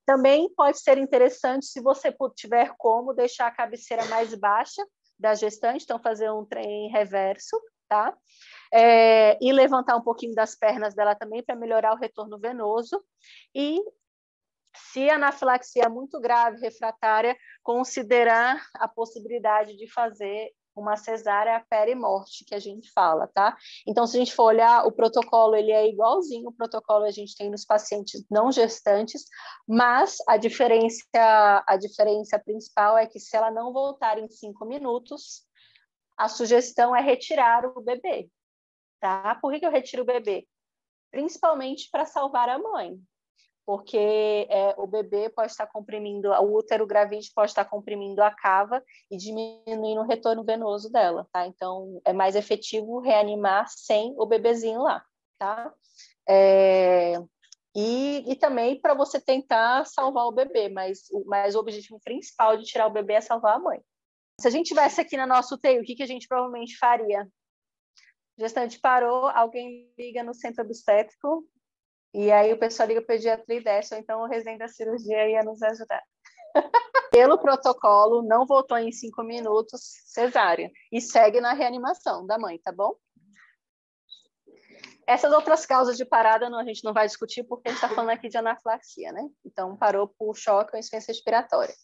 Também pode ser interessante, se você tiver como, deixar a cabeceira mais baixa da gestante, então fazer um trem reverso, tá? E levantar um pouquinho das pernas dela também para melhorar o retorno venoso. E se a anafilaxia é muito grave, refratária, considerar a possibilidade de fazer uma cesárea perimorte, que a gente fala, tá? Então, se a gente for olhar, o protocolo, ele é igualzinho o protocolo que a gente tem nos pacientes não gestantes, mas a diferença principal é que se ela não voltar em 5 minutos, a sugestão é retirar o bebê, tá? Por que eu retiro o bebê? Principalmente para salvar a mãe, porque o bebê pode estar comprimindo, o útero gravídico pode estar comprimindo a cava e diminuindo o retorno venoso dela, tá? Então, é mais efetivo reanimar sem o bebezinho lá, tá? E também para você tentar salvar o bebê, mas o objetivo principal de tirar o bebê é salvar a mãe. Se a gente tivesse aqui na nossa UTI, o que a gente provavelmente faria? A gestante parou, alguém liga no centro obstétrico, e aí o pessoal liga para o pediatra e desce, ou então o residente da cirurgia ia nos ajudar. Pelo protocolo, não voltou em 5 minutos, cesárea. E segue na reanimação da mãe, tá bom? Essas outras causas de parada a gente não vai discutir, porque a gente está falando aqui de anafilaxia, né? Então, parou por choque ou insuficiência respiratória.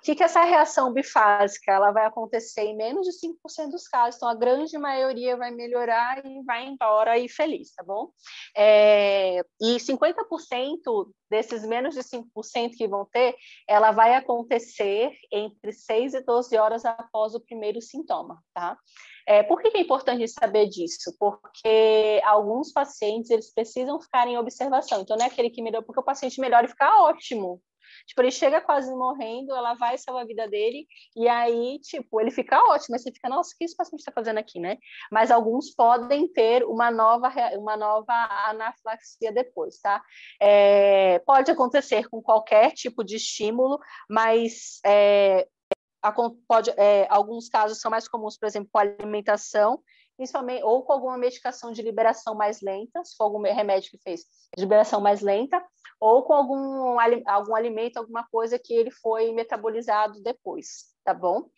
O que essa reação bifásica ela vai acontecer em menos de 5% dos casos, então a grande maioria vai melhorar e vai embora e feliz, tá bom? E 50% desses menos de 5% que vão ter, ela vai acontecer entre 6 e 12 horas após o primeiro sintoma, tá? Por que é importante saber disso? Porque alguns pacientes, eles precisam ficar em observação, então não é aquele que melhora, porque o paciente melhora e fica ótimo. Tipo, ele chega quase morrendo, ela vai salvar a vida dele, e aí, tipo, ele fica ótimo, mas você fica, nossa, o que esse paciente está fazendo aqui, né? Mas alguns podem ter uma nova anafilaxia depois, tá? Pode acontecer com qualquer tipo de estímulo, mas alguns casos são mais comuns, por exemplo, com alimentação, principalmente, ou com alguma medicação de liberação mais lenta, se for algum remédio que fez de liberação mais lenta, ou com algum alimento, alguma coisa que ele foi metabolizado depois, tá bom?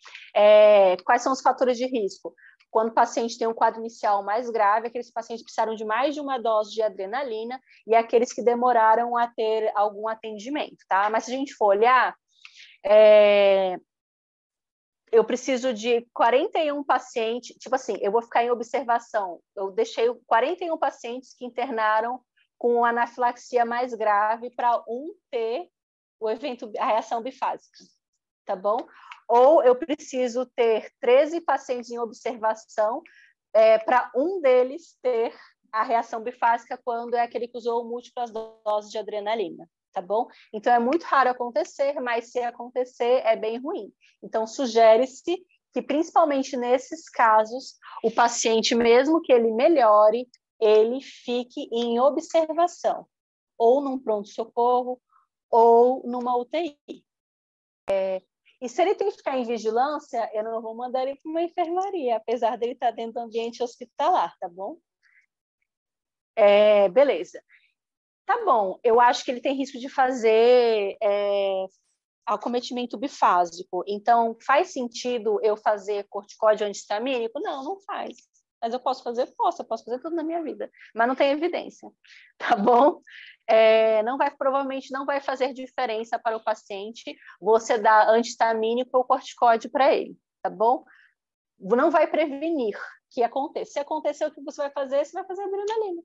Quais são os fatores de risco? Quando o paciente tem um quadro inicial mais grave, aqueles pacientes precisaram de mais de uma dose de adrenalina e aqueles que demoraram a ter algum atendimento, tá? Mas se a gente for olhar, eu preciso de 41 pacientes, tipo assim, eu vou ficar em observação. Eu deixei 41 pacientes que internaram com anafilaxia mais grave para ter a reação bifásica, tá bom? Ou eu preciso ter 13 pacientes em observação para deles ter a reação bifásica quando é aquele que usou múltiplas doses de adrenalina. Tá bom? Então, é muito raro acontecer, mas se acontecer, é bem ruim. Então, sugere-se que, principalmente nesses casos, o paciente, mesmo que ele melhore, ele fique em observação, ou num pronto-socorro, ou numa UTI. E se ele tem que ficar em vigilância, eu não vou mandar ele para uma enfermaria, apesar dele estar dentro do ambiente hospitalar, tá bom? Beleza. Tá bom, eu acho que ele tem risco de fazer acometimento bifásico. Então, faz sentido eu fazer corticóide antihistamínico? Não, não faz. Mas eu posso fazer? Posso, eu posso fazer tudo na minha vida. Mas não tem evidência, tá bom? Provavelmente não vai fazer diferença para o paciente você dar antihistamínico ou corticóide para ele, tá bom? Não vai prevenir que aconteça. Se acontecer, o que você vai fazer? Você vai fazer adrenalina.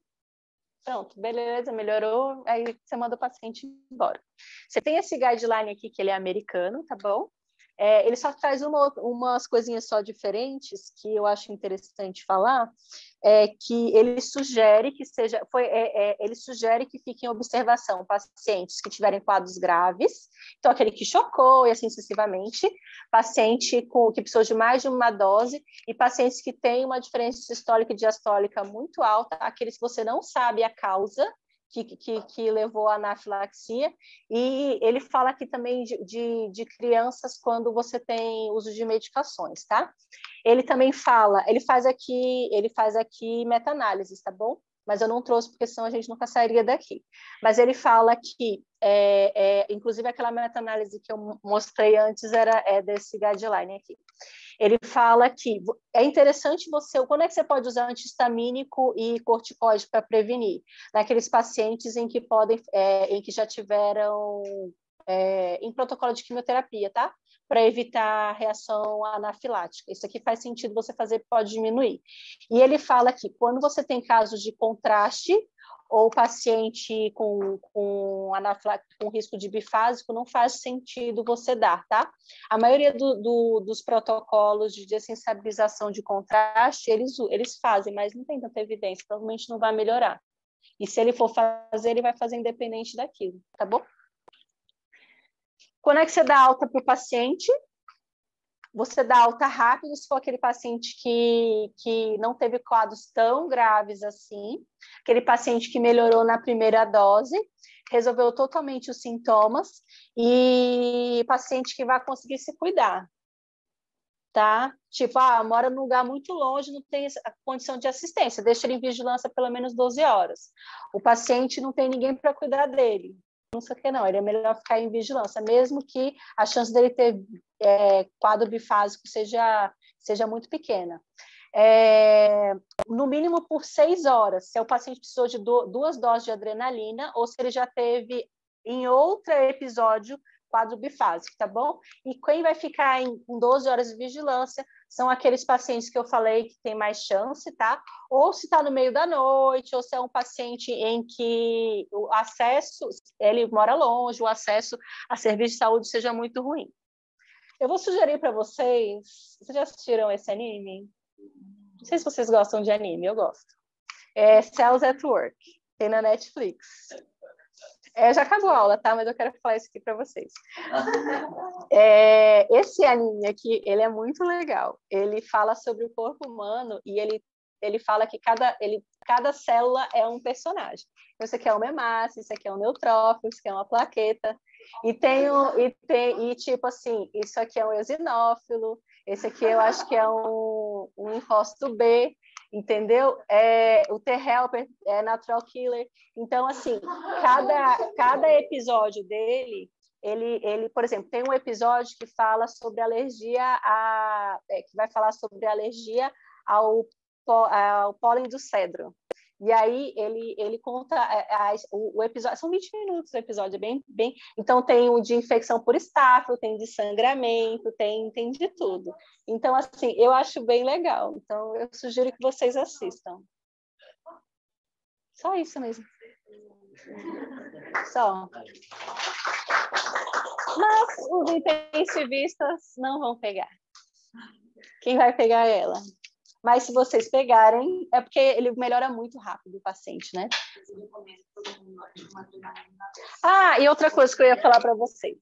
Pronto, beleza, melhorou, aí você manda o paciente embora. Você tem esse guideline aqui, que ele é americano, tá bom? Ele só traz umas coisinhas só diferentes, que eu acho interessante falar, que ele sugere que ele sugere que fiquem em observação pacientes que tiverem quadros graves, então aquele que chocou e assim sucessivamente, paciente que precisou de mais de uma dose e pacientes que têm uma diferença sistólica e diastólica muito alta, aqueles que você não sabe a causa que levou à anafilaxia, e ele fala aqui também de crianças quando você tem uso de medicações, tá? Ele também fala, ele faz aqui meta-análises, tá bom? mas eu não trouxe porque senão a gente nunca sairia daqui. Mas ele fala que, inclusive aquela meta-análise que eu mostrei antes é desse guideline aqui. Ele fala que é interessante quando é que você pode usar antihistamínico e corticoide para prevenir? Naqueles pacientes em que já tiveram em protocolo de quimioterapia, tá? Para evitar reação anafilática. Isso aqui faz sentido você fazer, pode diminuir. E ele fala que quando você tem casos de contraste ou paciente com risco de bifásico, não faz sentido você dar, tá? A maioria dos protocolos de dessensibilização de contraste, eles fazem, mas não tem tanta evidência, provavelmente não vai melhorar. E se ele for fazer, ele vai fazer independente daquilo, tá bom? Quando é que você dá alta para o paciente? Você dá alta rápido se for aquele paciente que não teve quadros tão graves assim, aquele paciente que melhorou na primeira dose, resolveu totalmente os sintomas e paciente que vai conseguir se cuidar, tá? Tipo, mora num lugar muito longe, não tem a condição de assistência, deixa ele em vigilância pelo menos 12 horas. O paciente não tem ninguém para cuidar dele. Não sei o que não, ele é melhor ficar em vigilância, mesmo que a chance dele ter quadro bifásico seja muito pequena. No mínimo por 6 horas, se o paciente precisou de 2 doses de adrenalina ou se ele já teve em outro episódio quadro bifásico, tá bom? E quem vai ficar com 12 horas de vigilância são aqueles pacientes que eu falei que tem mais chance, tá? Ou se está no meio da noite, ou se é um paciente em que o acesso, ele mora longe, o acesso a serviço de saúde seja muito ruim. Eu vou sugerir para vocês, vocês já assistiram esse anime? Não sei se vocês gostam de anime, eu gosto. Cells at Work, tem na Netflix. Já acabou a aula, tá? Mas eu quero falar isso aqui para vocês. Esse anime aqui, ele é muito legal. Ele fala sobre o corpo humano e ele fala que cada célula é um personagem. Isso aqui é uma hemácia, isso aqui é um neutrófilo, isso aqui é uma plaqueta. E tipo assim, isso aqui é um eosinófilo, esse aqui eu acho que é um linfócito B, entendeu? O T-helper é natural killer. Então, assim, cada episódio dele, ele, por exemplo, tem um episódio que fala sobre alergia que vai falar sobre alergia ao pólen do cedro. E aí ele conta o episódio, são 20 minutos o episódio, bem. Então tem o de infecção por estáfilo, tem de sangramento, tem de tudo. Então, assim, eu acho bem legal. Então, eu sugiro que vocês assistam. Só isso mesmo. Só. Mas os intensivistas não vão pegar. Quem vai pegar é ela? Mas se vocês pegarem, é porque ele melhora muito rápido o paciente, né? E outra coisa que eu ia falar para vocês.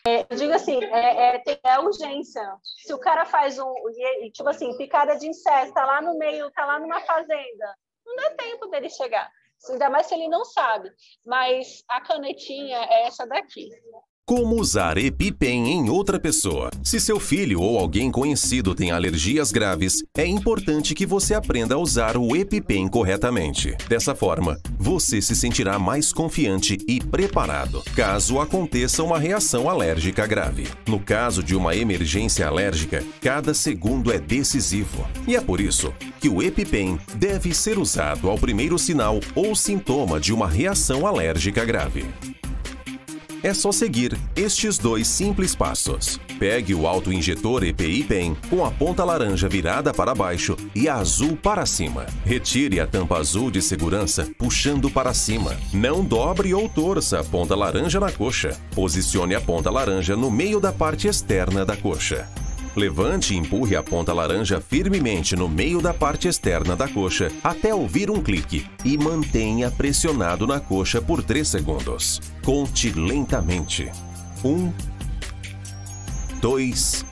Eu digo assim, tem urgência. Se o cara faz tipo assim, picada de inseto, tá lá no meio, tá lá numa fazenda, não dá tempo dele chegar. Ainda mais se ele não sabe. Mas a canetinha é essa daqui. Como usar EpiPen em outra pessoa? Se seu filho ou alguém conhecido tem alergias graves, é importante que você aprenda a usar o EpiPen corretamente. Dessa forma, você se sentirá mais confiante e preparado, caso aconteça uma reação alérgica grave. No caso de uma emergência alérgica, cada segundo é decisivo. E é por isso que o EpiPen deve ser usado ao primeiro sinal ou sintoma de uma reação alérgica grave. É só seguir estes 2 simples passos. Pegue o autoinjetor EpiPen com a ponta laranja virada para baixo e a azul para cima. Retire a tampa azul de segurança puxando para cima. Não dobre ou torça a ponta laranja na coxa. Posicione a ponta laranja no meio da parte externa da coxa. Levante e empurre a ponta laranja firmemente no meio da parte externa da coxa até ouvir um clique e mantenha pressionado na coxa por 3 segundos. Conte lentamente. 1, 2,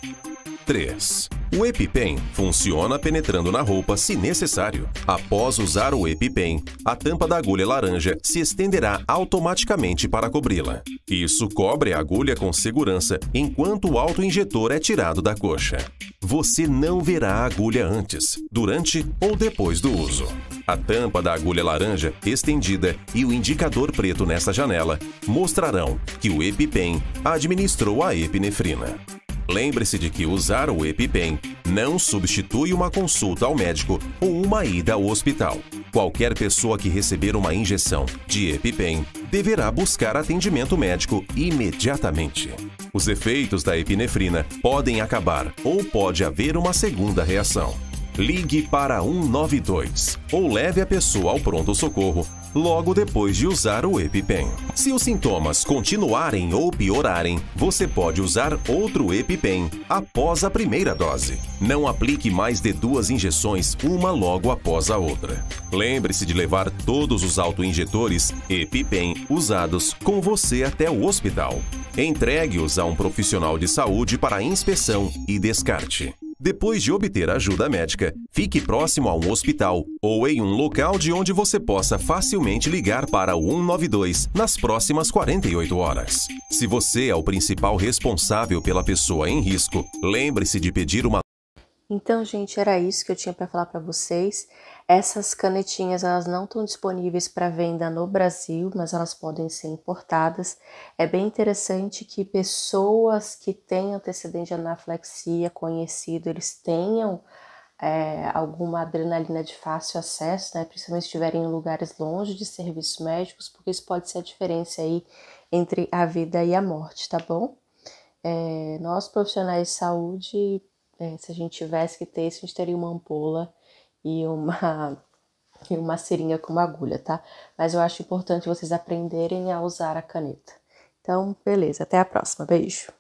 3. O EpiPen funciona penetrando na roupa se necessário. Após usar o EpiPen, a tampa da agulha laranja se estenderá automaticamente para cobri-la. Isso cobre a agulha com segurança enquanto o autoinjetor é tirado da coxa. Você não verá a agulha antes, durante ou depois do uso. A tampa da agulha laranja estendida e o indicador preto nesta janela mostrarão que o EpiPen administrou a epinefrina. Lembre-se de que usar o EpiPen não substitui uma consulta ao médico ou uma ida ao hospital. Qualquer pessoa que receber uma injeção de EpiPen deverá buscar atendimento médico imediatamente. Os efeitos da epinefrina podem acabar ou pode haver uma segunda reação. Ligue para 192 ou leve a pessoa ao pronto-socorro logo depois de usar o EpiPen. Se os sintomas continuarem ou piorarem, você pode usar outro EpiPen após a primeira dose. Não aplique mais de 2 injeções, uma logo após a outra. Lembre-se de levar todos os autoinjetores EpiPen usados com você até o hospital. Entregue-os a um profissional de saúde para inspeção e descarte. Depois de obter ajuda médica, fique próximo a um hospital ou em um local de onde você possa facilmente ligar para o 192 nas próximas 48 horas. Se você é o principal responsável pela pessoa em risco, lembre-se de pedir uma... Então, gente, era isso que eu tinha para falar para vocês. Essas canetinhas, elas não estão disponíveis para venda no Brasil, mas elas podem ser importadas. É bem interessante que pessoas que têm antecedente de anafilaxia conhecido, eles tenham alguma adrenalina de fácil acesso, né? Principalmente se estiverem em lugares longe de serviços médicos, porque isso pode ser a diferença aí entre a vida e a morte, tá bom? Nós, profissionais de saúde, se a gente tivesse que ter isso, a gente teria uma ampola e uma seringa com uma agulha, tá? Mas eu acho importante vocês aprenderem a usar a caneta. Então, beleza, até a próxima. Beijo!